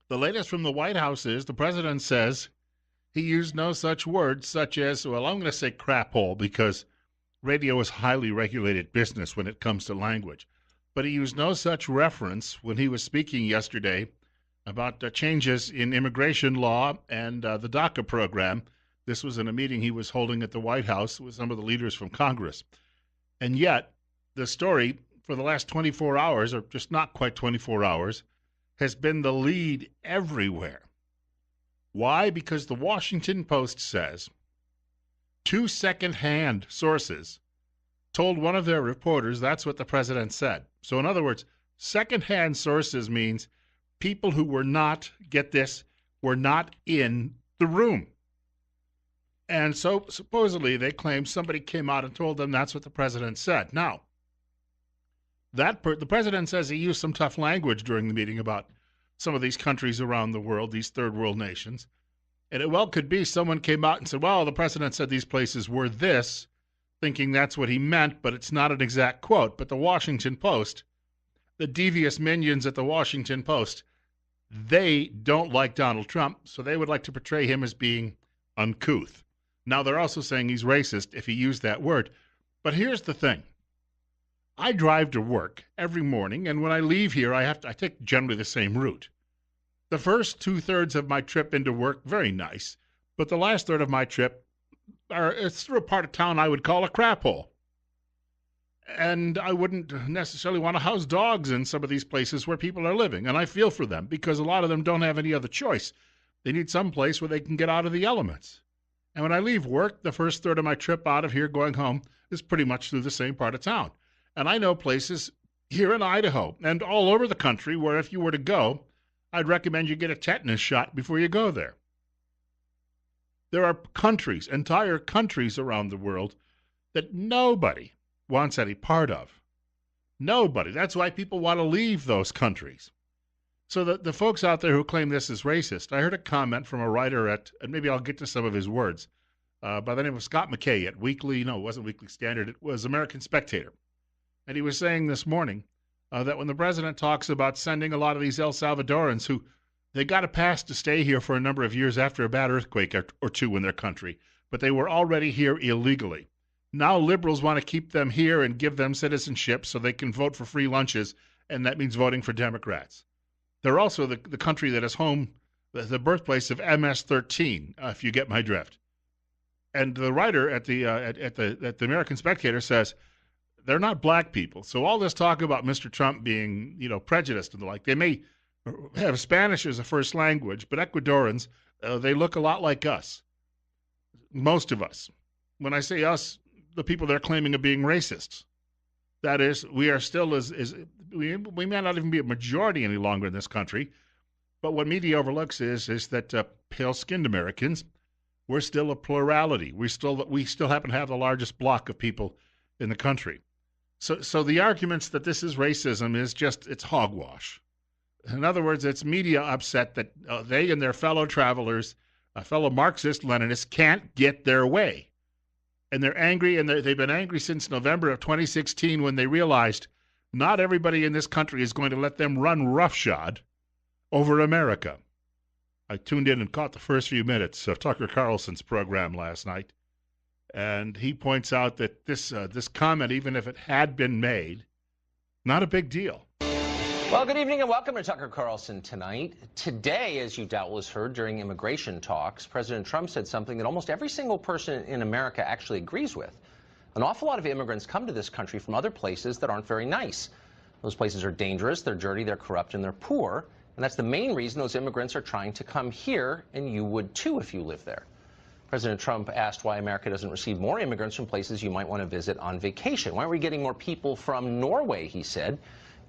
The latest from the White House is the president says he used no such words such as, well, I'm going to say crap hole because radio is highly regulated business when it comes to language. But he used no such reference when he was speaking yesterday about changes in immigration law and the DACA program. This was in a meeting he was holding at the White House with some of the leaders from Congress. And yet, the story for the last 24 hours, or just not quite 24 hours, has been the lead everywhere. Why? Because the Washington Post says two second-hand sources told one of their reporters that's what the president said. So in other words, second-hand sources means people who were not, get this, were not in the room. And so supposedly they claim somebody came out and told them that's what the president said. Now, the president says he used some tough language during the meeting about some of these countries around the world, these third world nations. And it well could be someone came out and said, well, the president said these places were this, thinking that's what he meant, but it's not an exact quote. But the Washington Post, the devious minions at the Washington Post, they don't like Donald Trump, so they would like to portray him as being uncouth. Now, they're also saying he's racist if he used that word. But here's the thing. I drive to work every morning, and when I leave here, I take generally the same route. The first two-thirds of my trip into work, very nice, but the last third of my trip, it's through a part of town I would call a crap hole. And I wouldn't necessarily want to house dogs in some of these places where people are living, and I feel for them because a lot of them don't have any other choice. They need some place where they can get out of the elements. And when I leave work, the first third of my trip out of here going home is pretty much through the same part of town. And I know places here in Idaho and all over the country where if you were to go, I'd recommend you get a tetanus shot before you go there. There are countries, entire countries around the world that nobody wants any part of. Nobody. That's why people want to leave those countries. So the folks out there who claim this is racist, I heard a comment from a writer and maybe I'll get to some of his words, by the name of Scott McKay at it wasn't Weekly Standard, it was American Spectator. And he was saying this morning that when the president talks about sending a lot of these El Salvadorans who they got a pass to stay here for a number of years after a bad earthquake or two in their country, but they were already here illegally. Now liberals want to keep them here and give them citizenship so they can vote for free lunches, and that means voting for Democrats. They're also the country that is home, the birthplace of MS-13, if you get my drift. And the writer at the American Spectator says they're not black people. So all this talk about Mr. Trump being, prejudiced and the like, they may have Spanish as a first language, but Ecuadorians, they look a lot like us. Most of us. When I say us, the people they're claiming of being racists. That is, we are still we may not even be a majority any longer in this country, but what media overlooks is that pale-skinned Americans, we're still a plurality. We still happen to have the largest block of people in the country. So the arguments that this is racism is it's hogwash. In other words, it's media upset that they and their fellow travelers, fellow Marxist-Leninists, can't get their way. And they're angry, and they've been angry since November of 2016 when they realized not everybody in this country is going to let them run roughshod over America. I tuned in and caught the first few minutes of Tucker Carlson's program last night, and he points out that this comment, even if it had been made, not a big deal. Well, good evening and welcome to Tucker Carlson Tonight. Today, as you doubtless heard during immigration talks, President Trump said something that almost every single person in America actually agrees with. An awful lot of immigrants come to this country from other places that aren't very nice. Those places are dangerous, they're dirty, they're corrupt, and they're poor. And that's the main reason those immigrants are trying to come here, and you would too if you live there. President Trump asked why America doesn't receive more immigrants from places you might want to visit on vacation. Why aren't we getting more people from Norway, he said,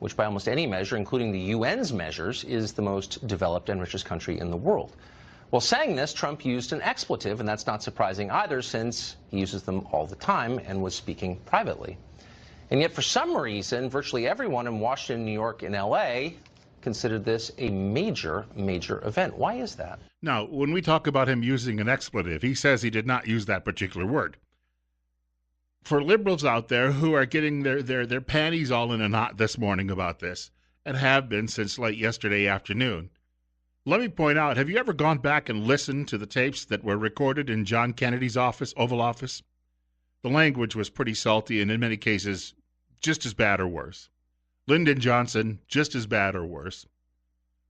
which by almost any measure, including the UN's measures, is the most developed and richest country in the world. Well, saying this, Trump used an expletive, and that's not surprising either since he uses them all the time and was speaking privately. And yet, for some reason, virtually everyone in Washington, New York, and L.A. considered this a major, major event. Why is that? Now, when we talk about him using an expletive, he says he did not use that particular word. For liberals out there who are getting their panties all in a knot this morning about this, and have been since late yesterday afternoon, Let me point out, have you ever gone back and listened to the tapes that were recorded in John Kennedy's office, Oval Office? The language was pretty salty and in many cases just as bad or worse. Lyndon Johnson, just as bad or worse.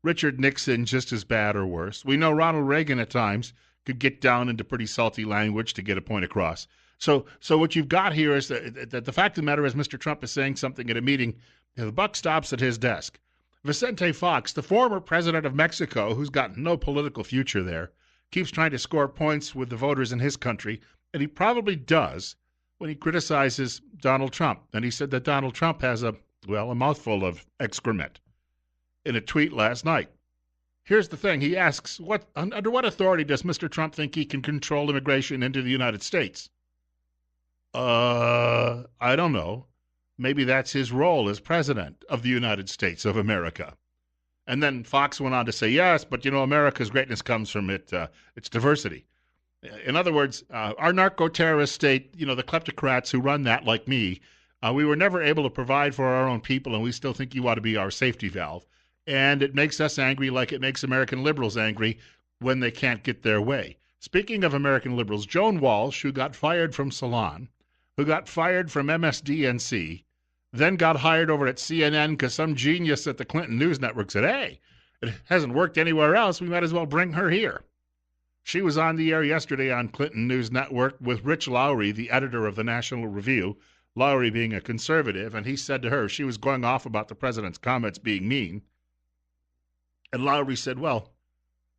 Richard Nixon, just as bad or worse. We know Ronald Reagan at times could get down into pretty salty language to get a point across. So what you've got here is that the fact of the matter is Mr. Trump is saying something at a meeting, the buck stops at his desk. Vicente Fox, the former president of Mexico, who's got no political future there, keeps trying to score points with the voters in his country, and he probably does when he criticizes Donald Trump. And he said that Donald Trump has a mouthful of excrement in a tweet last night. Here's the thing. He asks, under what authority does Mr. Trump think he can control immigration into the United States? I don't know. Maybe that's his role as president of the United States of America. And then Fox went on to say, yes, but America's greatness comes from its diversity. In other words, our narco-terrorist state, the kleptocrats who run that like me, we were never able to provide for our own people, and we still think you ought to be our safety valve. And it makes us angry like it makes American liberals angry when they can't get their way. Speaking of American liberals, Joan Walsh, who got fired from Salon, who got fired from MSDNC, then got hired over at CNN because some genius at the Clinton News Network said, hey, it hasn't worked anywhere else. We might as well bring her here. She was on the air yesterday on Clinton News Network with Rich Lowry, the editor of the National Review, Lowry being a conservative, and he said to her, she was going off about the president's comments being mean. And Lowry said, well,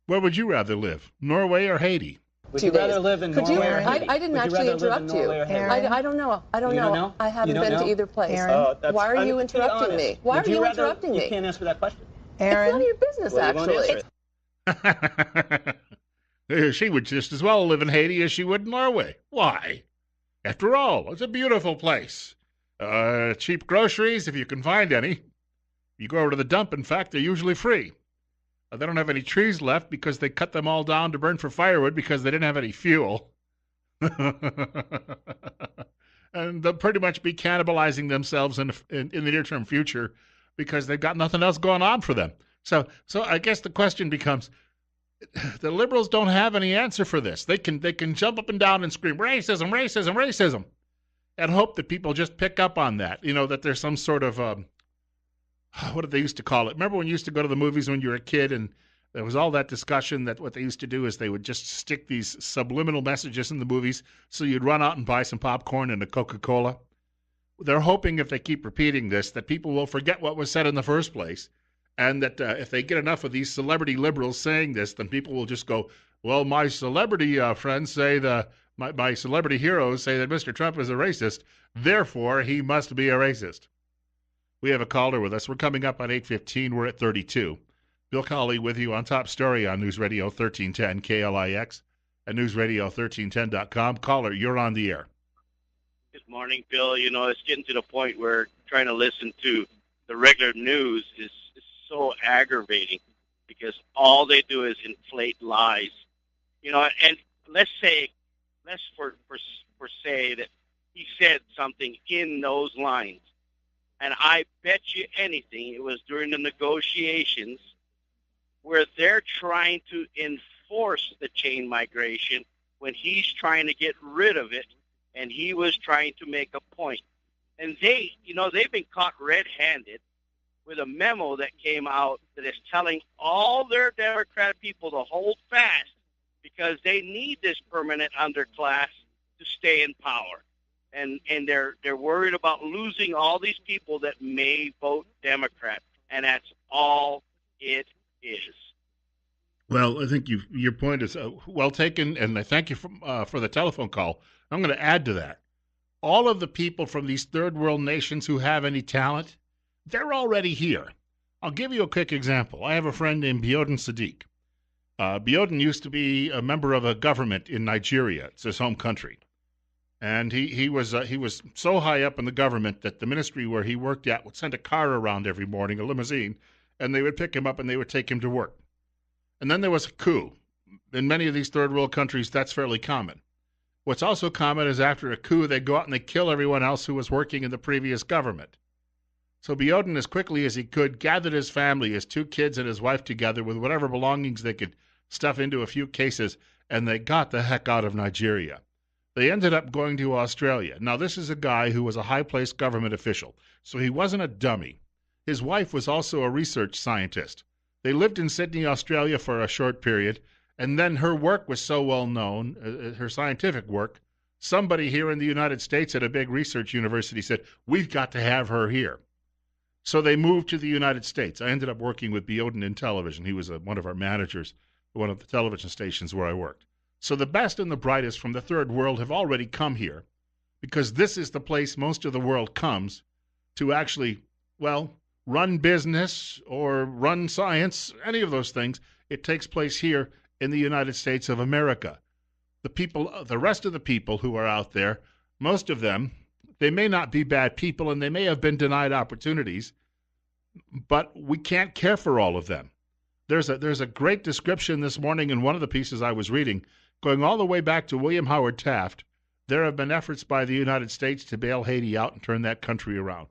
where would you rather live, Norway or Haiti? Would you rather live in Norway or Haiti? I didn't actually interrupt you. I don't know. I don't know. I haven't been to either place. Why are you interrupting me? Why are you interrupting me? You can't answer that question. It's none of your business, actually. She would just as well live in Haiti as she would in Norway. Why? After all, it's a beautiful place. Cheap groceries, if you can find any. You go over to the dump, in fact, they're usually free. They don't have any trees left because they cut them all down to burn for firewood because they didn't have any fuel. And they'll pretty much be cannibalizing themselves in the near-term future because they've got nothing else going on for them. So I guess the question becomes, the liberals don't have any answer for this. They can jump up and down and scream, racism, racism, racism, and hope that people just pick up on that, that there's some sort of what did they used to call it? Remember when you used to go to the movies when you were a kid and there was all that discussion that what they used to do is they would just stick these subliminal messages in the movies so you'd run out and buy some popcorn and a Coca-Cola? They're hoping if they keep repeating this that people will forget what was said in the first place and that if they get enough of these celebrity liberals saying this, then people will just go, well, my celebrity friends say my celebrity heroes say that Mr. Trump is a racist, therefore he must be a racist. We have a caller with us. We're coming up on 8:15. We're at 32. Bill Colley with you on Top Story on News Radio 1310 KLIX and newsradio1310.com. Caller, you're on the air. Good morning, Bill. It's getting to the point where trying to listen to the regular news is so aggravating because all they do is inflate lies. And let's say that he said something in those lines. And I bet you anything it was during the negotiations where they're trying to enforce the chain migration when he's trying to get rid of it, and he was trying to make a point. And they've been caught red-handed with a memo that came out that is telling all their Democrat people to hold fast because they need this permanent underclass to stay in power. And they're worried about losing all these people that may vote Democrat, and that's all it is. Well, I think your point is well taken, and I thank you for the telephone call. I'm going to add to that. All of the people from these third world nations who have any talent, they're already here. I'll give you a quick example. I have a friend named Biodun Sadiq. Biodun used to be a member of a government in Nigeria. It's his home country. And he was so high up in the government that the ministry where he worked at would send a car around every morning, a limousine, and they would pick him up and they would take him to work. And then there was a coup. In many of these third world countries, that's fairly common. What's also common is after a coup, they go out and they kill everyone else who was working in the previous government. So Bioden, as quickly as he could, gathered his family, his 2 kids and his wife together with whatever belongings they could stuff into a few cases, and they got the heck out of Nigeria. They ended up going to Australia. Now, this is a guy who was a high-placed government official, so he wasn't a dummy. His wife was also a research scientist. They lived in Sydney, Australia for a short period, and then her work was so well known, her scientific work, somebody here in the United States at a big research university said, we've got to have her here. So they moved to the United States. I ended up working with Bioden in television. He was one of our managers at one of the television stations where I worked. So the best and the brightest from the third world have already come here because this is the place most of the world comes to actually, well, run business or run science, any of those things. It takes place here in the United States of America. The rest of the people who are out there, most of them, they may not be bad people and they may have been denied opportunities, but we can't care for all of them. There's a great description this morning in one of the pieces I was reading, going all the way back to William Howard Taft. There have been efforts by the United States to bail Haiti out and turn that country around.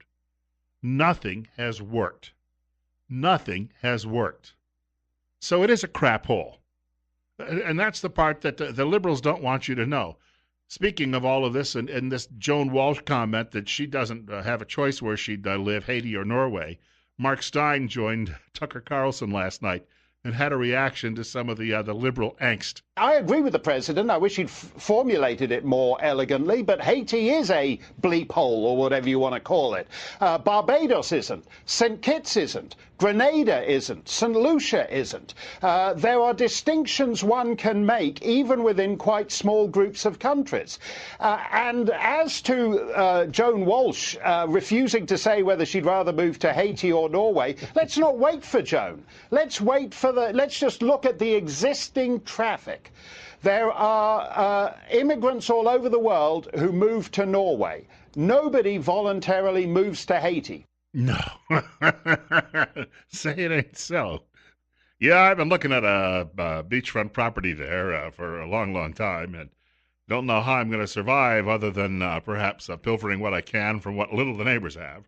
Nothing has worked. Nothing has worked. So it is a crap hole. And that's the part that the liberals don't want you to know. Speaking of all of this, and this Joan Walsh comment that she doesn't have a choice where she'd live, Haiti or Norway, Mark Stein joined Tucker Carlson last night and had a reaction to some of the liberal angst. I agree with the president. I wish he'd formulated it more elegantly, but Haiti is a bleep hole, or whatever you want to call it. Barbados isn't. St. Kitts isn't. Grenada isn't. St. Lucia isn't. There are distinctions one can make, even within quite small groups of countries. And as to Joan Walsh refusing to say whether she'd rather move to Haiti or Norway, let's not wait for Joan. Let's just look at the existing traffic. There are immigrants all over the world who move to Norway. Nobody voluntarily moves to Haiti. No. Say it ain't so. Yeah, I've been looking at a beachfront property there for a long, long time, and don't know how I'm going to survive other than perhaps pilfering what I can from what little the neighbors have.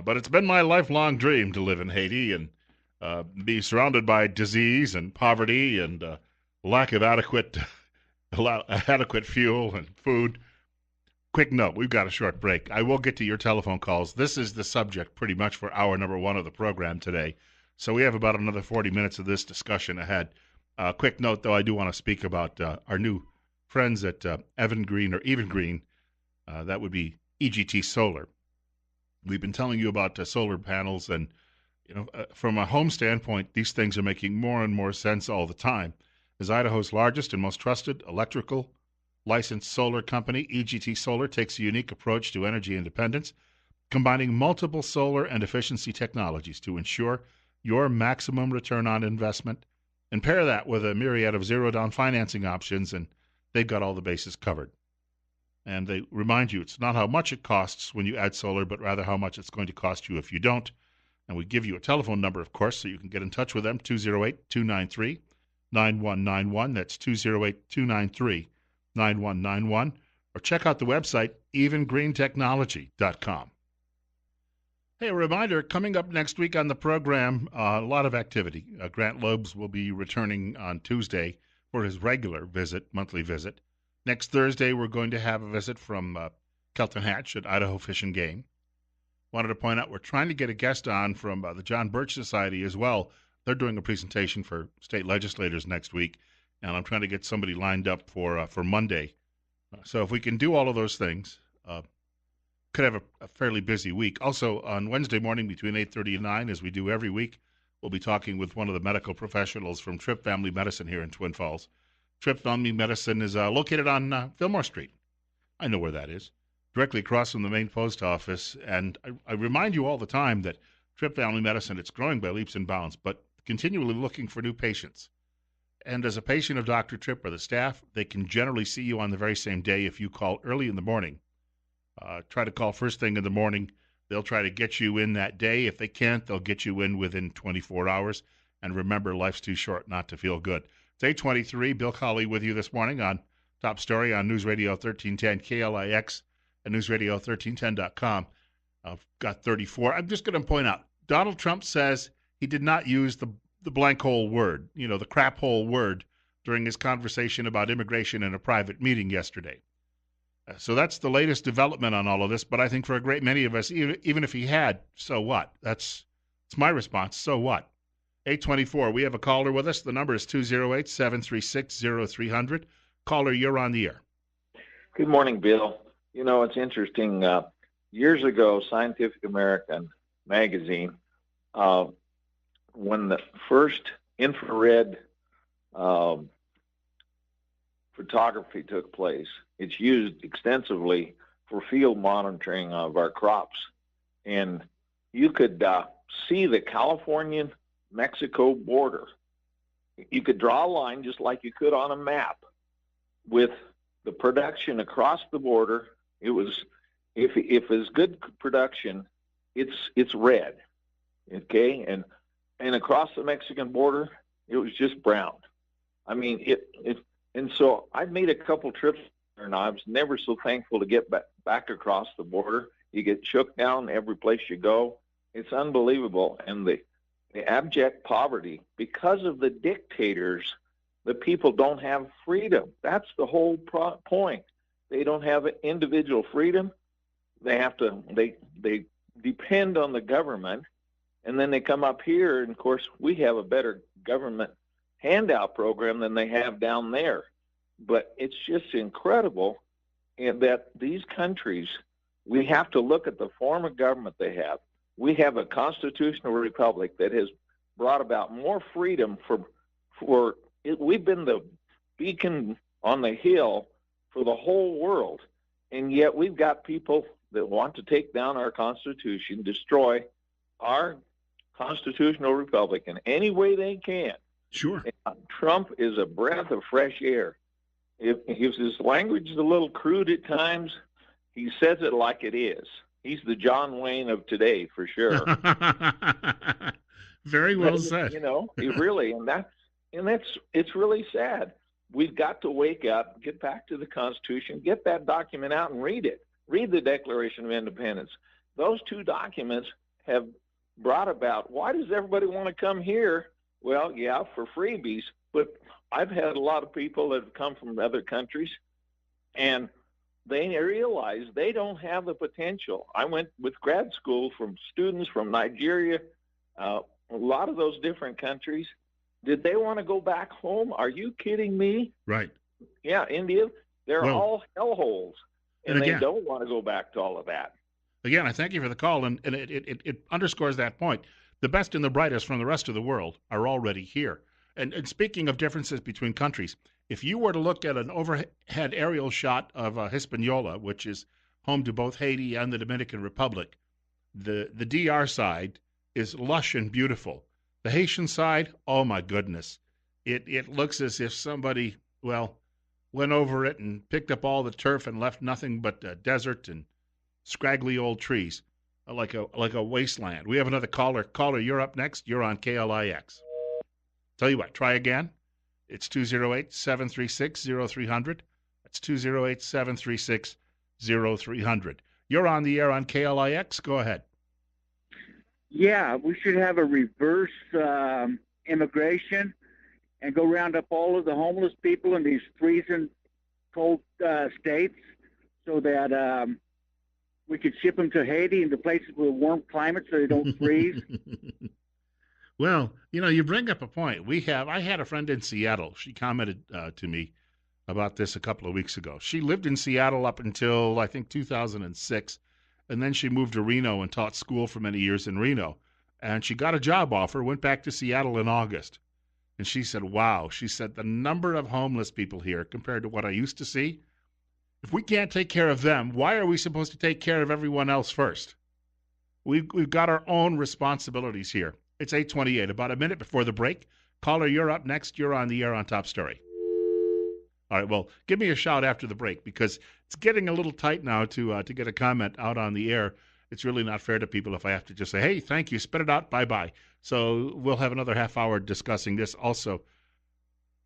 But it's been my lifelong dream to live in Haiti and be surrounded by disease and poverty and lack of adequate fuel and food. Quick note, we've got a short break. I will get to your telephone calls. This is the subject pretty much for hour number 1 of the program today. So we have about another 40 minutes of this discussion ahead. Quick note, though, I do want to speak about our new friends at Even Green. That would be EGT Solar. We've been telling you about solar panels, and from a home standpoint, these things are making more and more sense all the time. As Idaho's largest and most trusted electrical licensed solar company, EGT Solar takes a unique approach to energy independence, combining multiple solar and efficiency technologies to ensure your maximum return on investment, and pair that with a myriad of zero-down financing options, and they've got all the bases covered. And they remind you it's not how much it costs when you add solar, but rather how much it's going to cost you if you don't. And we give you a telephone number, of course, so you can get in touch with them, 208-293-9191. That's 208-293-9191. Or check out the website, evengreentechnology.com. Hey, a reminder, coming up next week on the program, a lot of activity. Grant Lobes will be returning on Tuesday for his regular monthly visit. Next Thursday, we're going to have a visit from Kelton Hatch at Idaho Fish and Game. Wanted to point out we're trying to get a guest on from the John Birch Society as well. They're doing a presentation for state legislators next week, and I'm trying to get somebody lined up for Monday. So if we can do all of those things, could have a fairly busy week. Also, on Wednesday morning between 8:30 and 9, as we do every week, we'll be talking with one of the medical professionals from Tripp Family Medicine here in Twin Falls. Tripp Family Medicine is located on Fillmore Street. I know where that is, directly across from the main post office. And I remind you all the time that Tripp Family Medicine, it's growing by leaps and bounds, but continually looking for new patients. And as a patient of Dr. Tripp or the staff, they can generally see you on the very same day if you call early in the morning. Try to call first thing in the morning. They'll try to get you in that day. If they can't, they'll get you in within 24 hours. And remember, life's too short not to feel good. It's 8:23. Bill Colley with you this morning on Top Story on News Radio 1310 KLIX and NewsRadio1310.com. I've got 34. I'm just going to point out, Donald Trump says he did not use the blank hole word, the crap hole word, during his conversation about immigration in a private meeting yesterday. So that's the latest development on all of this. But I think for a great many of us, even if he had, so what? It's my response. So what? 824. We have a caller with us. The number is 208-736-0300. Caller, you're on the air. Good morning, Bill. It's interesting. Years ago, Scientific American magazine, when the first infrared photography took place, it's used extensively for field monitoring of our crops. And you could see the Californian-Mexico border. You could draw a line just like you could on a map with the production across the border. It was, if it's good production, it's red, okay? And across the Mexican border, it was just brown. I mean, and so I've made a couple trips there, and I was never so thankful to get back across the border. You get shook down every place you go. It's unbelievable. And the abject poverty, because of the dictators, the people don't have freedom. That's the whole point. They don't have individual freedom. They have to, they depend on the government, and then they come up here, and of course we have a better government handout program than they have down there. But it's just incredible that these countries, we have to look at the form of government they have. We have a constitutional republic that has brought about more freedom for it. We've been the beacon on the hill for the whole world, and yet we've got people that want to take down our Constitution, destroy our constitutional republic in any way they can. Sure. Trump is a breath of fresh air. If his language is a little crude at times, he says it like it is. He's the John Wayne of today, for sure. Very well said. He really, it's really sad. We've got to wake up, get back to the Constitution, get that document out and read it. Read the Declaration of Independence. Those two documents have brought about, why does everybody want to come here? Well, yeah, for freebies, but I've had a lot of people that have come from other countries, and they realize they don't have the potential. I went with grad school from students from Nigeria, a lot of those different countries. Did they want to go back home? Are you kidding me? Right. Yeah, India, they're all hellholes, and again, they don't want to go back to all of that. Again, I thank you for the call, and it underscores that point. The best and the brightest from the rest of the world are already here. And speaking of differences between countries, if you were to look at an overhead aerial shot of Hispaniola, which is home to both Haiti and the Dominican Republic, the DR side is lush and beautiful. The Haitian side, oh my goodness, it looks as if somebody, went over it and picked up all the turf and left nothing but desert and scraggly old trees, like a wasteland. We have another caller. Caller, you're up next. You're on KLIX. Tell you what, try again. It's 208-736-0300. That's 208-736-0300. You're on the air on KLIX. Go ahead. Yeah, we should have a reverse immigration and go round up all of the homeless people in these freezing cold states so that we could ship them to Haiti and to places with warm climates so they don't freeze. Well, you bring up a point. I had a friend in Seattle. She commented to me about this a couple of weeks ago. She lived in Seattle up until, I think, 2006, and then she moved to Reno and taught school for many years in Reno. And she got a job offer, went back to Seattle in August. And she said, wow, she said, the number of homeless people here compared to what I used to see, if we can't take care of them, why are we supposed to take care of everyone else first? We've got our own responsibilities here. It's 8:28, about a minute before the break. Caller, you're up next. You're on the air on Top Story. All right, well, give me a shout after the break because it's getting a little tight now to get a comment out on the air. It's really not fair to people if I have to just say, hey, thank you, spit it out, bye-bye. So we'll have another half hour discussing this also.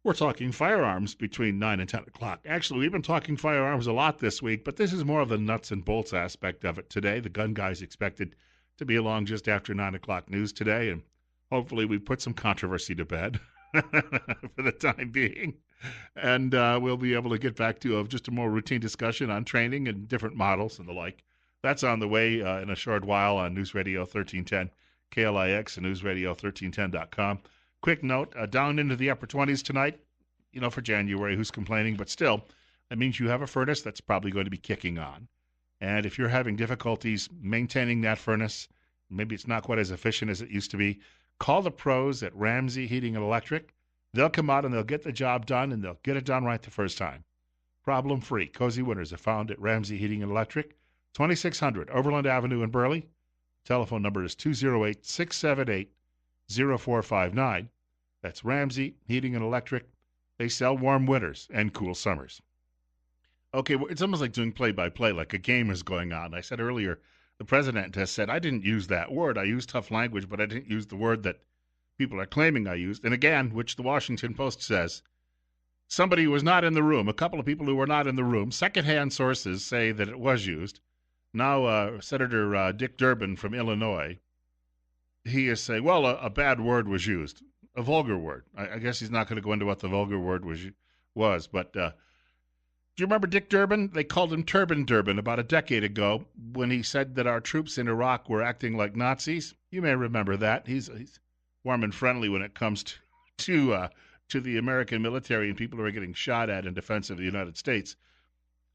We're talking firearms between 9 and 10 o'clock. Actually, we've been talking firearms a lot this week, but this is more of the nuts and bolts aspect of it today. The gun guy's expected to be along just after 9 o'clock news today, and hopefully we put some controversy to bed for the time being. And we'll be able to get back to just a more routine discussion on training and different models and the like. That's on the way in a short while on News Radio 1310 KLIX and newsradio1310.com. Quick note, down into the upper 20s tonight, for January, who's complaining? But still, that means you have a furnace that's probably going to be kicking on. And if you're having difficulties maintaining that furnace, maybe it's not quite as efficient as it used to be, call the pros at Ramsey Heating and Electric. They'll come out and they'll get the job done, and they'll get it done right the first time. Problem-free. Cozy winters are found at Ramsey Heating and Electric, 2600 Overland Avenue in Burley. Telephone number is 208-678-0459. That's Ramsey Heating and Electric. They sell warm winters and cool summers. Okay, well, it's almost like doing play-by-play, like a game is going on. I said earlier, the president has said, I didn't use that word. I used tough language, but I didn't use the word that people are claiming I used. And again, which the Washington Post says, somebody who was not in the room, a couple of people who were not in the room, secondhand sources say that it was used. Now, Senator Dick Durbin from Illinois, he is saying, well, a bad word was used, a vulgar word. I guess he's not going to go into what the vulgar word was. But do you remember Dick Durbin? They called him Turban Durbin about a decade ago when he said that our troops in Iraq were acting like Nazis. You may remember that. He's warm and friendly when it comes to the American military and people who are getting shot at in defense of the United States.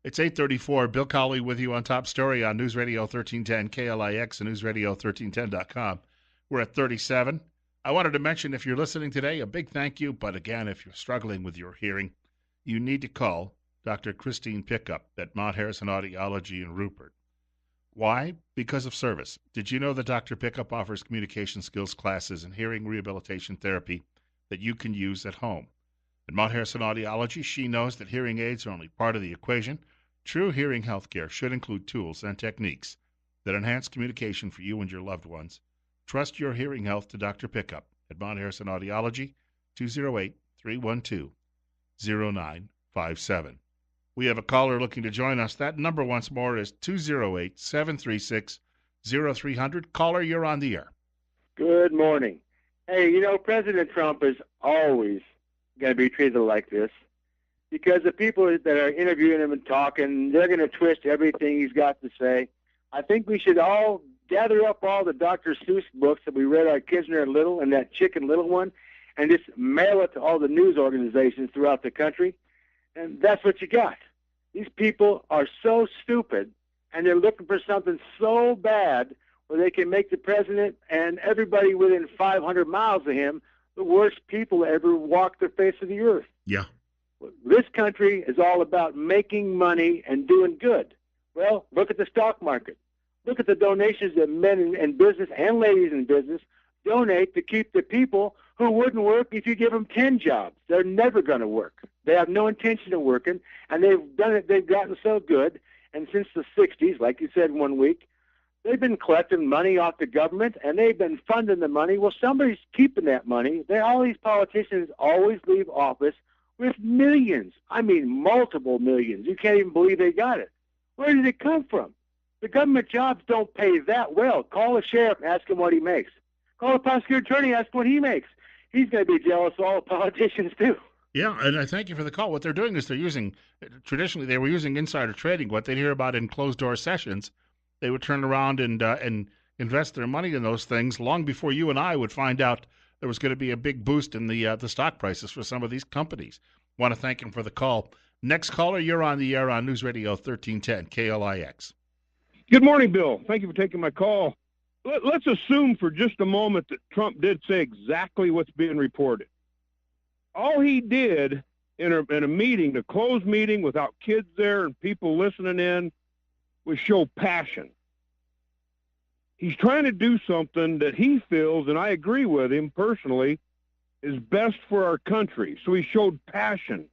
It's 8:34. Bill Cowley with you on Top Story on News Radio 1310 KLIX and newsradio1310.com. We're at 37. I wanted to mention, if you're listening today, a big thank you. But again, if you're struggling with your hearing, you need to call Dr. Christine Pickup at Mount Harrison Audiology in Rupert. Why? Because of service. Did you know that Dr. Pickup offers communication skills classes and hearing rehabilitation therapy that you can use at home? At Mount Harrison Audiology, she knows that hearing aids are only part of the equation. True hearing health care should include tools and techniques that enhance communication for you and your loved ones. Trust your hearing health to Dr. Pickup at Mount Harrison Audiology, 208-312-0957. We have a caller looking to join us. That number once more is 208-736-0300. Caller, you're on the air. Good morning. Hey, President Trump is always going to be treated like this because the people that are interviewing him and talking, they're going to twist everything he's got to say. I think we should all gather up all the Dr. Seuss books that we read our kids when they were little and that Chicken Little one and just mail it to all the news organizations throughout the country. And that's what you got. These people are so stupid, and they're looking for something so bad where they can make the president and everybody within 500 miles of him the worst people that ever walked the face of the earth. Yeah. This country is all about making money and doing good. Well, look at the stock market. Look at the donations that men in business and ladies in business donate to keep the people who wouldn't work if you give them 10 jobs. They're never going to work. They have no intention of working, and they've done it. They've gotten so good. And since the 60s, like you said one week, they've been collecting money off the government, and they've been funding the money. Well, somebody's keeping that money. All these politicians always leave office with millions. I mean, multiple millions. You can't even believe they got it. Where did it come from? The government jobs don't pay that well. Call the sheriff and ask him what he makes. Call the prosecutor attorney and ask what he makes. He's going to be jealous of all the politicians, too. Yeah, and I thank you for the call. What they're doing is traditionally they were using insider trading. What they'd hear about in closed-door sessions, they would turn around and invest their money in those things long before you and I would find out there was going to be a big boost in the stock prices for some of these companies. Want to thank him for the call. Next caller, you're on the air on News Radio 1310 KLIX. Good morning, Bill. Thank you for taking my call. Let's assume for just a moment that Trump did say exactly what's being reported. All he did in a meeting, a closed meeting without kids there and people listening in, was show passion. He's trying to do something that he feels, and I agree with him personally, is best for our country. So he showed passion.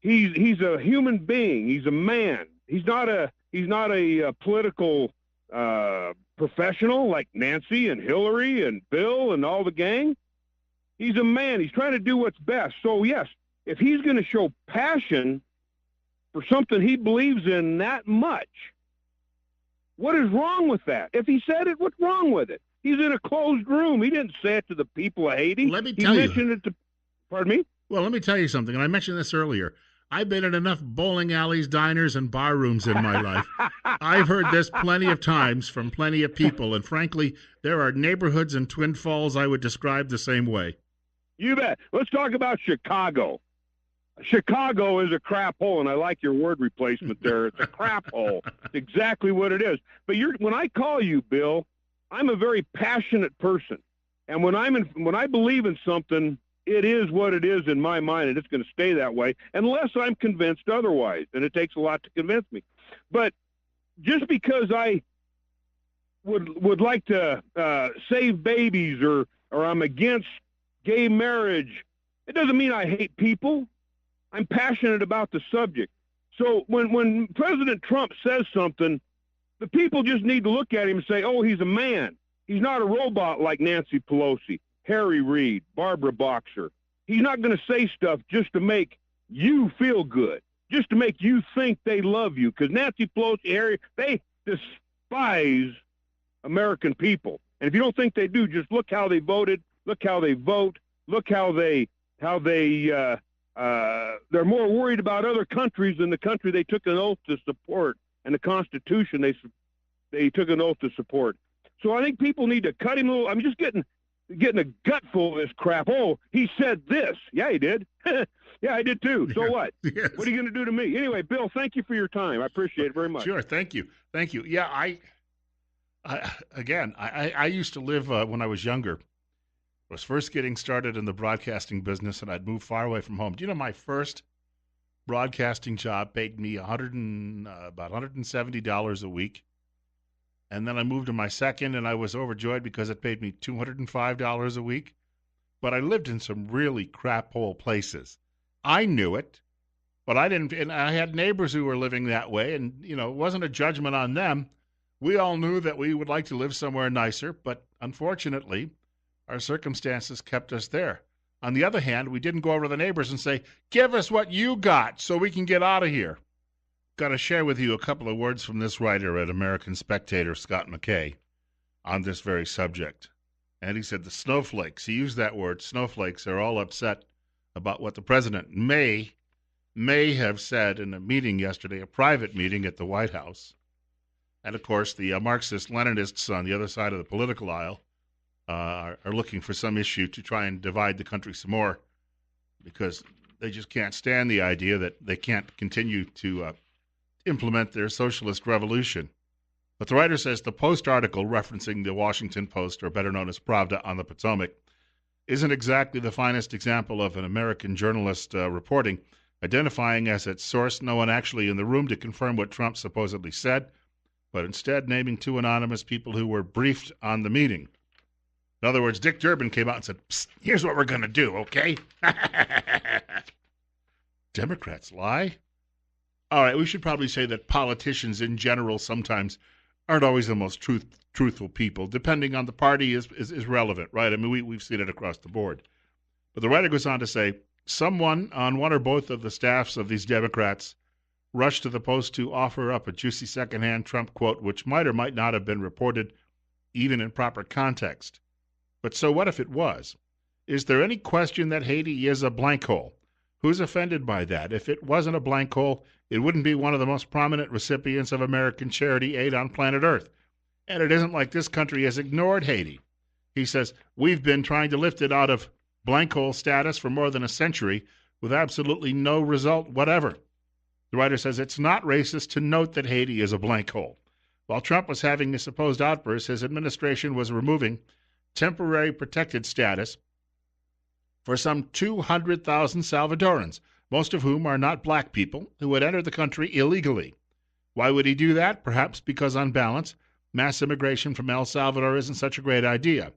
He's a human being. He's a man. He's not a political professional like Nancy and Hillary and Bill and all the gang. He's a man. He's trying to do what's best. So, yes, if he's going to show passion for something he believes in that much, what is wrong with that? If he said it, what's wrong with it? He's in a closed room. He didn't say it to the people of Haiti. Let me tell you. He mentioned it to, pardon me? Well, let me tell you something, and I mentioned this earlier. I've been in enough bowling alleys, diners, and bar rooms in my life. I've heard this plenty of times from plenty of people, and frankly, there are neighborhoods in Twin Falls I would describe the same way. You bet. Let's talk about Chicago. Chicago is a crap hole, and I like your word replacement there. It's a crap hole. It's exactly what it is. But when I call you, Bill, I'm a very passionate person, and when I believe in something, it is what it is in my mind, and it's going to stay that way unless I'm convinced otherwise, and it takes a lot to convince me. But just because I would like to save babies or I'm against gay marriage, it doesn't mean I hate people. I'm passionate about the subject. So when President Trump says something, the people just need to look at him and say, oh, he's a man. He's not a robot like Nancy Pelosi, Harry Reid, Barbara Boxer. He's not going to say stuff just to make you feel good, just to make you think they love you. Because Nancy Pelosi, Harry, they despise American people. And if you don't think they do, just look how they voted, look how they vote, look how they're more worried about other countries than the country they took an oath to support and the Constitution they took an oath to support. So I think people need to cut him a little. I'm just getting a gut full of this crap. Oh, he said this. Yeah, he did. Yeah, I did too. So what? Yes. What are you going to do to me? Anyway, Bill, thank you for your time. I appreciate it very much. Sure. Thank you. Yeah, I used to live when I was younger. I was first getting started in the broadcasting business, and I'd moved far away from home. Do you know my first broadcasting job paid me about $170 a week? And then I moved to my second, and I was overjoyed because it paid me $205 a week. But I lived in some really crap hole places. I knew it, but I didn't. And I had neighbors who were living that way, and it wasn't a judgment on them. We all knew that we would like to live somewhere nicer, but unfortunately, our circumstances kept us there. On the other hand, we didn't go over to the neighbors and say, give us what you got so we can get out of here. Got to share with you a couple of words from this writer at American Spectator, Scott McKay, on this very subject. And he said the snowflakes, he used that word, snowflakes, are all upset about what the president may have said in a meeting yesterday, a private meeting at the White House. And, of course, the Marxist-Leninists on the other side of the political aisle are looking for some issue to try and divide the country some more because they just can't stand the idea that they can't continue to implement their socialist revolution. But the writer says the Post article referencing the Washington Post, or better known as Pravda on the Potomac, isn't exactly the finest example of an American journalist reporting, identifying as its source no one actually in the room to confirm what Trump supposedly said, but instead naming two anonymous people who were briefed on the meeting. In other words, Dick Durbin came out and said, psst, here's what we're going to do, okay? Democrats lie? All right, we should probably say that politicians in general sometimes aren't always the most truthful people. Depending on the party is relevant, right? I mean, we've seen it across the board. But the writer goes on to say, someone on one or both of the staffs of these Democrats rushed to the Post to offer up a juicy secondhand Trump quote, which might or might not have been reported even in proper context. But so what if it was? Is there any question that Haiti is a blank hole? Who's offended by that? If it wasn't a blank hole, it wouldn't be one of the most prominent recipients of American charity aid on planet Earth. And it isn't like this country has ignored Haiti. He says, we've been trying to lift it out of blank hole status for more than a century with absolutely no result whatever. The writer says it's not racist to note that Haiti is a blank hole. While Trump was having his supposed outburst, his administration was removing temporary protected status for some 200,000 Salvadorans, most of whom are not black people, who had entered the country illegally. Why would he do that? Perhaps because, on balance, mass immigration from El Salvador isn't such a great idea.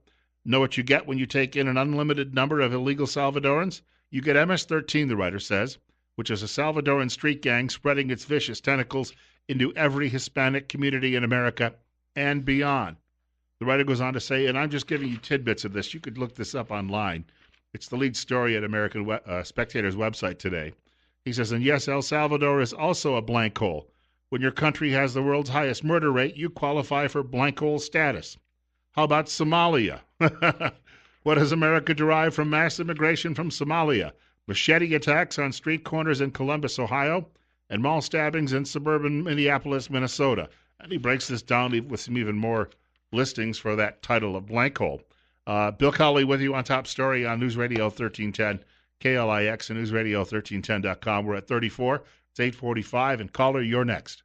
Know what you get when you take in an unlimited number of illegal Salvadorans? You get MS-13, the writer says, which is a Salvadoran street gang spreading its vicious tentacles into every Hispanic community in America and beyond. The writer goes on to say, and I'm just giving you tidbits of this, you could look this up online, It's the lead story at American Spectator's website today. He says, and yes, El Salvador is also a blank hole. When your country has the world's highest murder rate, you qualify for blank hole status. How about Somalia? What does America derive from mass immigration from Somalia? Machete attacks on street corners in Columbus, Ohio, and mall stabbings in suburban Minneapolis, Minnesota. And he breaks this down with some even more listings for that title of blank hole. Bill Cowley with you on Top Story on News Radio 1310, KLIX and newsradio1310.com. We're at 34. It's 8:45. And caller, you're next.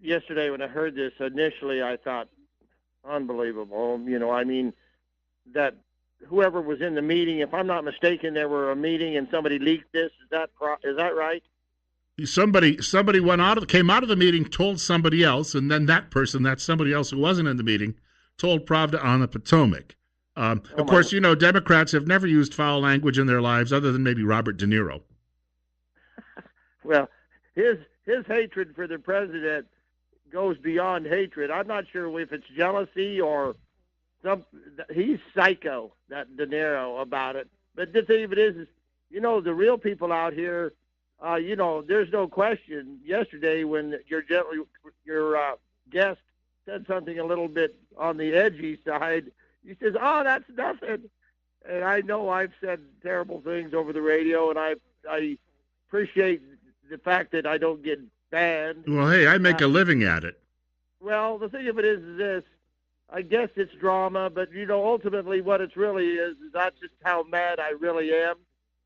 Yesterday when I heard this, initially I thought, unbelievable. That whoever was in the meeting, if I'm not mistaken, there were a meeting and somebody leaked this. Is that right? Somebody came out of the meeting, told somebody else, and then that somebody else who wasn't in the meeting, told Pravda on the Potomac. Of course, Democrats have never used foul language in their lives other than maybe Robert De Niro. Well, his hatred for the president goes beyond hatred. I'm not sure if it's jealousy or he's psycho, that De Niro, about it. But the thing of it is, the real people out here, there's no question. Yesterday when your guest said something a little bit on the edgy side, he says, "Oh, that's nothing." And I know I've said terrible things over the radio, and I appreciate the fact that I don't get banned. Well, hey, I make a living at it. Well, the thing of it is this. I guess it's drama, but, ultimately what it's really is that's just how mad I really am.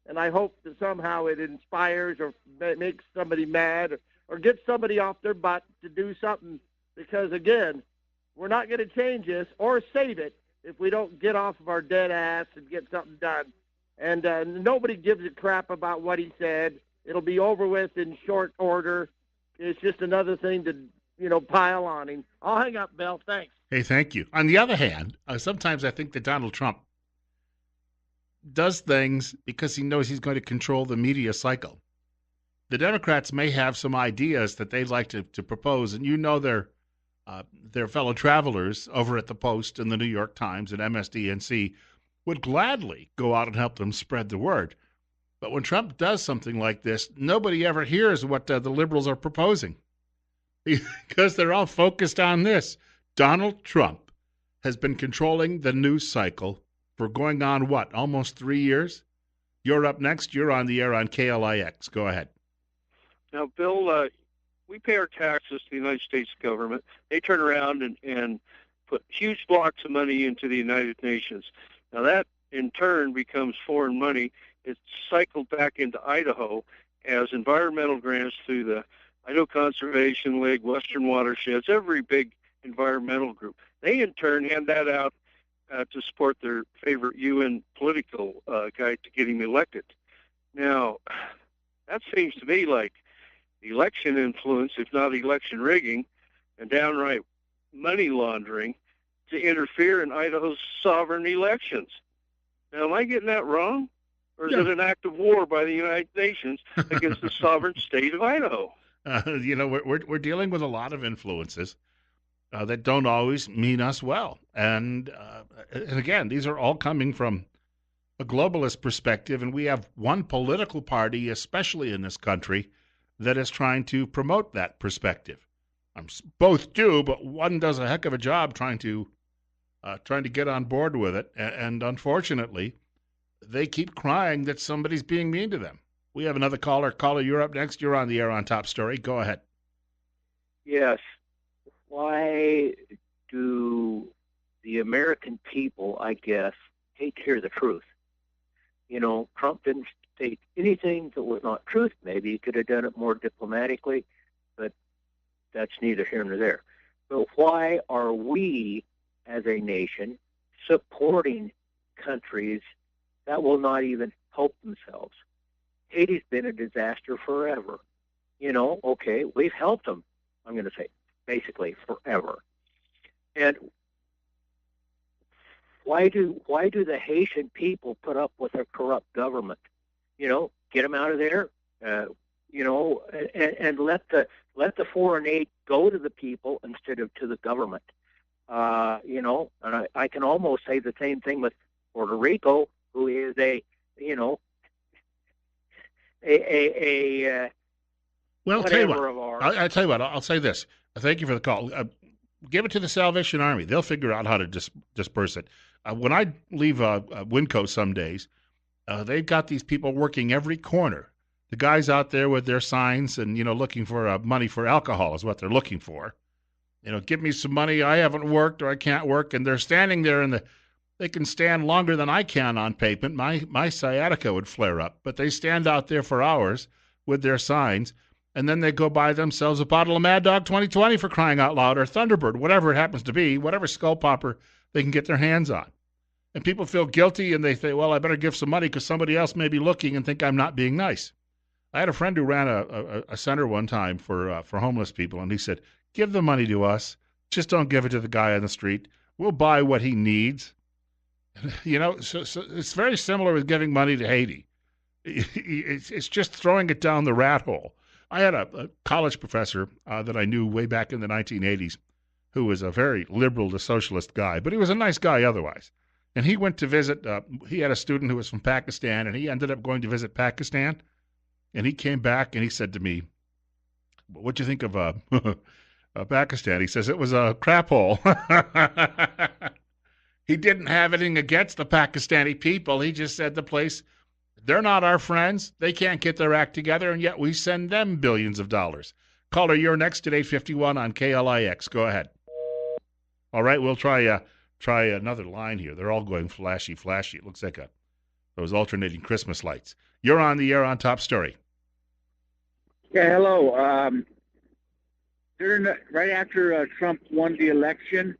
And I hope that somehow it inspires or makes somebody mad or gets somebody off their butt to do something. Because, again, we're not going to change this or save it if we don't get off of our dead ass and get something done. And nobody gives a crap about what he said. It'll be over with in short order. It's just another thing to, pile on him. I'll hang up, Bill. Thanks. Hey, thank you. On the other hand, sometimes I think that Donald Trump does things because he knows he's going to control the media cycle. The Democrats may have some ideas that they'd like to propose, and their fellow travelers over at the Post and the New York Times and MSDNC would gladly go out and help them spread the word. But when Trump does something like this, nobody ever hears what the liberals are proposing because they're all focused on this. Donald Trump has been controlling the news cycle for going on, almost 3 years? You're up next. You're on the air on KLIX. Go ahead. Now, Bill, we pay our taxes to the United States government. They turn around and put huge blocks of money into the United Nations. Now, that, in turn, becomes foreign money. It's cycled back into Idaho as environmental grants through the Idaho Conservation League, Western Watersheds, every big environmental group. They, in turn, hand that out to support their favorite UN political guy to get him elected. Now, that seems to me like election influence, if not election rigging, and downright money laundering to interfere in Idaho's sovereign elections. Now, am I getting that wrong? Or is it an act of war by the United Nations against the sovereign state of Idaho? We're dealing with a lot of influences that don't always mean us well. And again, these are all coming from a globalist perspective, and we have one political party, especially in this country, that is trying to promote that perspective. Both do, but one does a heck of a job trying to get on board with it. And unfortunately, they keep crying that somebody's being mean to them. We have another caller. Caller, you're up next. You're on the air on Top Story. Go ahead. Yes. Why do the American people, I guess, hate to hear the truth? Trump didn't state anything that was not truth. Maybe he could have done it more diplomatically, but that's neither here nor there. But why are we, as a nation, supporting countries that will not even help themselves? Haiti's been a disaster forever. Okay, we've helped them, I'm going to say, basically forever. And why do the Haitian people put up with a corrupt government? Get them out of there, and let the foreign aid go to the people instead of to the government. And I can almost say the same thing with Puerto Rico, who is a well, whatever tell you what, of ours. I'll tell you what, I'll say this. Thank you for the call. Give it to the Salvation Army. They'll figure out how to disperse it. When I leave Winco some days, they've got these people working every corner. The guys out there with their signs and, looking for money for alcohol is what they're looking for. Give me some money. I haven't worked or I can't work. And they're standing there they can stand longer than I can on pavement. My sciatica would flare up, but they stand out there for hours with their signs. And then they go buy themselves a bottle of Mad Dog 2020 for crying out loud, or Thunderbird, whatever it happens to be, whatever skull popper they can get their hands on. And people feel guilty and they say, well, I better give some money because somebody else may be looking and think I'm not being nice. I had a friend who ran a center one time for homeless people, and he said, give the money to us. Just don't give it to the guy on the street. We'll buy what he needs. So it's very similar with giving money to Haiti. It's just throwing it down the rat hole. I had a college professor that I knew way back in the 1980s who was a very liberal to socialist guy, but he was a nice guy otherwise. And he went to visit, he had a student who was from Pakistan, and he ended up going to visit Pakistan. And he came back and he said to me, what'd you think of Pakistan? He says, it was a crap hole. He didn't have anything against the Pakistani people. He just said the place, they're not our friends. They can't get their act together, and yet we send them billions of dollars. Caller, you're next at 8:51 on KLIX. Go ahead. All right, we'll try another line here. They're all going flashy. It looks like those alternating Christmas lights. You're on the air on Top Story. Yeah, hello. Right after Trump won the election,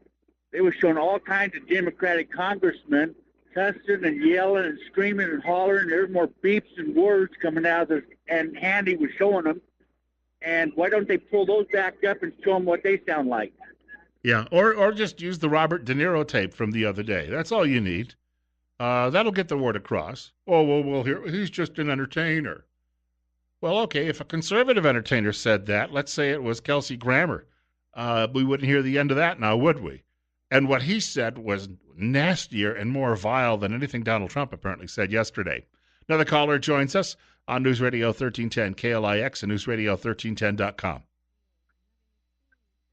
they were showing all kinds of Democratic congressmen cussing and yelling and screaming and hollering. There were more beeps and words coming out of this, and Handy was showing them. And why don't they pull those back up and show them what they sound like? Yeah, or just use the Robert De Niro tape from the other day. That's all you need. That'll get the word across. Oh, well, he's just an entertainer. Well, okay, if a conservative entertainer said that, let's say it was Kelsey Grammer, we wouldn't hear the end of that now, would we? And what he said was nastier and more vile than anything Donald Trump apparently said yesterday. Another caller joins us on News Radio 1310 KLIX and newsradio1310.com.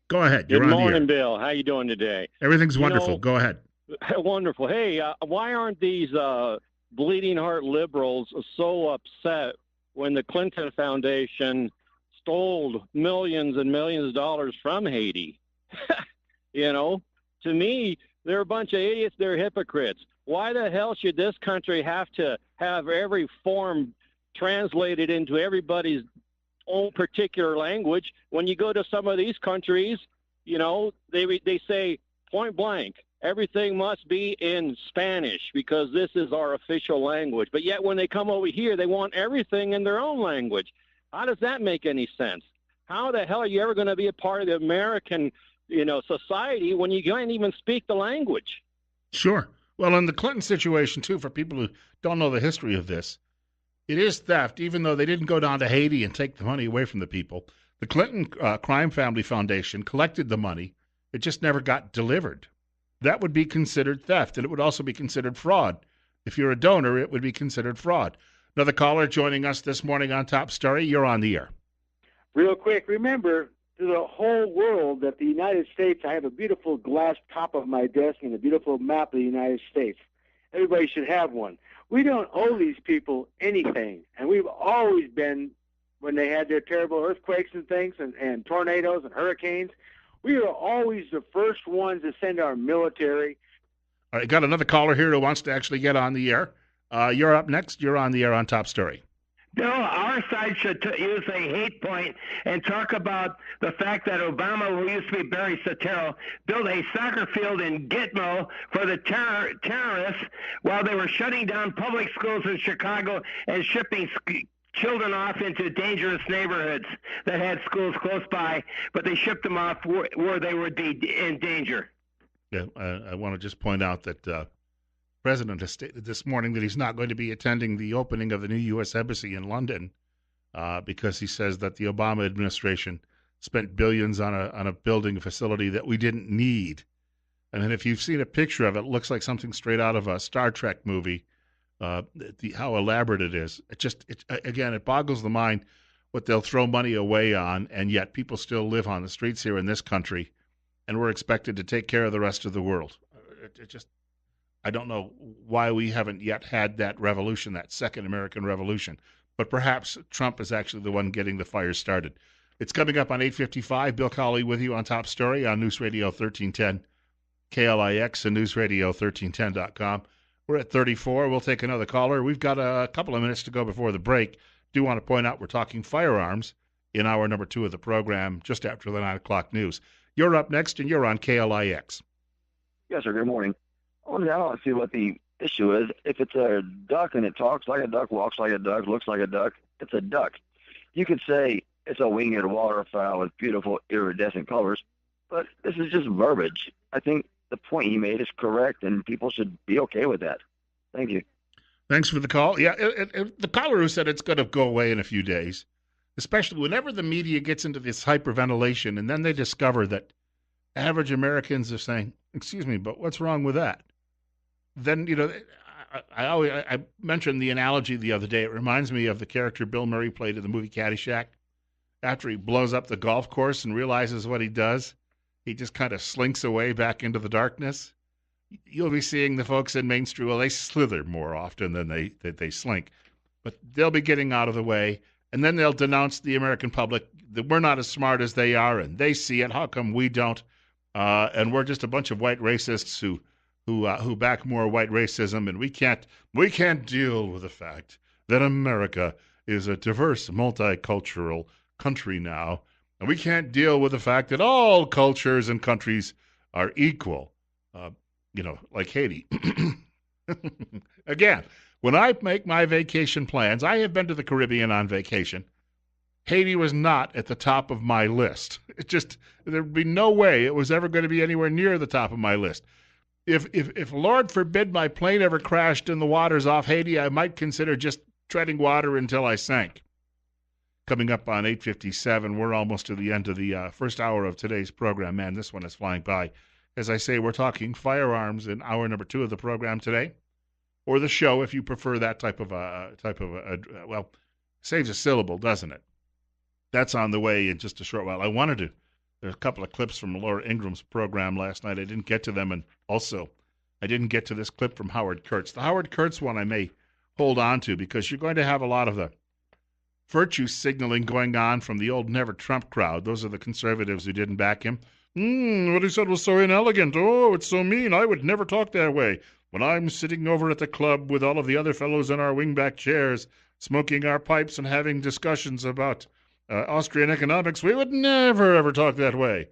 Go ahead. Good morning, Bill. How you doing today? Everything's wonderful. Go ahead. Wonderful. Hey, why aren't these bleeding heart liberals so upset when the Clinton Foundation stole millions and millions of dollars from Haiti? To me, they're a bunch of idiots. They're hypocrites. Why the hell should this country have to have every form translated into everybody's own particular language? When you go to some of these countries, they say point blank, everything must be in Spanish because this is our official language. But yet when they come over here, they want everything in their own language. How does that make any sense? How the hell are you ever going to be a part of the American society when you can't even speak the language? Sure. Well, in the Clinton situation, too, for people who don't know the history of this, it is theft, even though they didn't go down to Haiti and take the money away from the people. The Clinton Crime Family Foundation collected the money. It just never got delivered. That would be considered theft, and it would also be considered fraud. If you're a donor, it would be considered fraud. Another caller joining us this morning on Top Story. You're on the air. Real quick, remember, to the whole world that the United States, I have a beautiful glass top of my desk and a beautiful map of the United States. Everybody should have one. We don't owe these people anything, and we've always been, when they had their terrible earthquakes and things and tornadoes and hurricanes, we are always the first ones to send our military. All right, got another caller here who wants to actually get on the air. You're up next. You're on the air on Top Story. Bill, our side should use a hate point and talk about the fact that Obama, who used to be Barry Soetoro, built a soccer field in Gitmo for the terrorists while they were shutting down public schools in Chicago and shipping children off into dangerous neighborhoods that had schools close by, but they shipped them off where they would be in danger. Yeah, I want to just point out that the President has stated this morning that he's not going to be attending the opening of the new U.S. Embassy in London because he says that the Obama administration spent billions on a building facility that we didn't need. I mean, if you've seen a picture of it, it looks like something straight out of a Star Trek movie. How elaborate it is. It boggles the mind what they'll throw money away on, and yet people still live on the streets here in this country, and we're expected to take care of the rest of the world. I don't know why we haven't yet had that revolution, that second American Revolution, but perhaps Trump is actually the one getting the fire started. It's coming up on 8:55. Bill Cawley with you on Top Story on News Radio 1310, KLIX, and newsradio1310.com. We're at 34. We'll take another caller. We've got a couple of minutes to go before the break. Do want to point out we're talking firearms in hour number 2 of the program just after the 9 o'clock news. You're up next, and you're on KLIX. Yes, sir. Good morning. I want to see what the issue is. If it's a duck and it talks like a duck, walks like a duck, looks like a duck, it's a duck. You could say it's a winged waterfowl with beautiful iridescent colors, but this is just verbiage. I think the point he made is correct, and people should be okay with that. Thank you. Thanks for the call. Yeah, the caller who said it's going to go away in a few days, especially whenever the media gets into this hyperventilation, and then they discover that average Americans are saying, excuse me, but what's wrong with that? Then, I mentioned the analogy the other day. It reminds me of the character Bill Murray played in the movie Caddyshack. After he blows up the golf course and realizes what he does, he just kind of slinks away back into the darkness. You'll be seeing the folks in Main Street, well, they slither more often than they slink. But they'll be getting out of the way, and then they'll denounce the American public that we're not as smart as they are, and they see it. How come we don't? And we're just a bunch of white racists who back more white racism, and we can't deal with the fact that America is a diverse, multicultural country now, and we can't deal with the fact that all cultures and countries are equal, like Haiti. Again, when I make my vacation plans, I have been to the Caribbean on vacation. Haiti was not at the top of my list. There'd be no way it was ever going to be anywhere near the top of my list. If Lord forbid my plane ever crashed in the waters off Haiti, I might consider just treading water until I sank. Coming up on 8:57, we're almost to the end of the first hour of today's program. Man, this one is flying by. As I say, we're talking firearms in hour number 2 of the program today, or the show if you prefer that type of well, saves a syllable, doesn't it? That's on the way in just a short while. There's a couple of clips from Laura Ingram's program last night. I didn't get to them, and also I didn't get to this clip from Howard Kurtz. The Howard Kurtz one I may hold on to because you're going to have a lot of the virtue signaling going on from the old Never Trump crowd. Those are the conservatives who didn't back him. What he said was so inelegant. Oh, it's so mean. I would never talk that way. When I'm sitting over at the club with all of the other fellows in our wingback chairs, smoking our pipes and having discussions about Austrian economics, we would never, ever talk that way.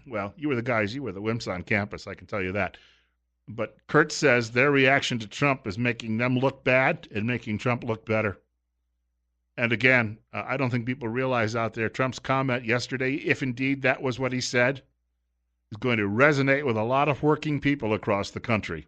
Well, you were the wimps on campus, I can tell you that. But Kurtz says their reaction to Trump is making them look bad and making Trump look better. And again, I don't think people realize out there Trump's comment yesterday, if indeed that was what he said, is going to resonate with a lot of working people across the country.